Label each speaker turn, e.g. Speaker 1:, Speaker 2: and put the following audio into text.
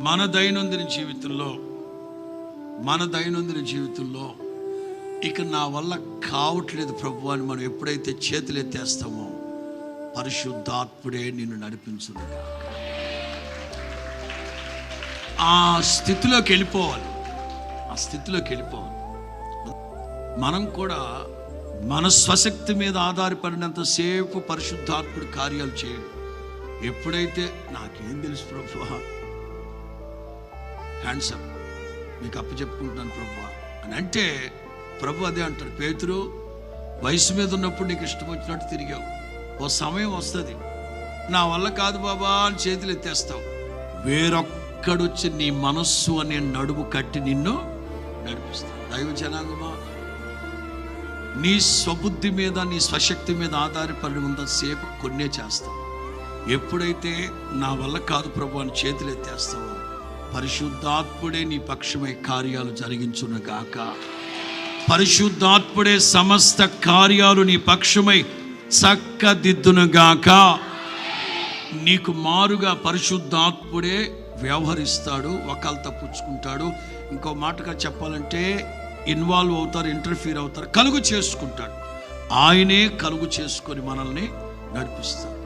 Speaker 1: మన దైనందిన జీవితంలో ఇక నా వల్ల కావట్లేదు ప్రభు అని మనం ఎప్పుడైతే చేతులు ఎత్తేస్తామో పరిశుద్ధాత్ముడే నిన్ను నడిపించును. ఆ స్థితిలోకి వెళ్ళిపోవాలి. మనం కూడా మన స్వశక్తి మీద ఆధారపడినంతసేపు పరిశుద్ధాత్ముడు కార్యాలు చేయడు. ఎప్పుడైతే నాకేం తెలుసు ప్రభు, హ్యాండ్స్ అప్, మీకు అప్పచెప్పుకుంటున్నాను ప్రభు అని అంటే ప్రభు అదే అంటాడు, పేతురు వయసు మీద ఉన్నప్పుడు నీకు ఇష్టం వచ్చినట్టు తిరిగావు, ఓ సమయం వస్తుంది నా వల్ల కాదు బాబా అని చేతులు ఎత్తేస్తావు, వేరొక్కడొచ్చి నీ మనస్సు అనే నడుము కట్టి నిన్ను నడిపిస్తాడు. దైవ జనాంగమా, నీ స్వబుద్ధి మీద నీ స్వశక్తి మీద ఆధారపడి ఉన్నంతసేపు కొన్నే చేస్తావు. ఎప్పుడైతే నా వల్ల కాదు ప్రభు అని చేతులు ఎత్తేస్తావో పరిశుద్ధాత్ముడే నీ పక్షమై కార్యాలు జరిగించునుగాక. పరిశుద్ధాత్ముడే సమస్త కార్యాలు నీ పక్షమై చక్కదిద్దునుగాక. నీకు మారుగా పరిశుద్ధాత్ముడే వ్యవహరిస్తాడు, ఒకళ్ళతో పుచ్చుకుంటాడు. ఇంకో మాటగా చెప్పాలంటే ఇన్వాల్వ్ అవుతారు, ఇంటర్ఫీర్ అవుతారు, కలుగు చేసుకుంటాడు. ఆయనే కలుగు చేసుకొని మనల్ని నడిపిస్తాడు.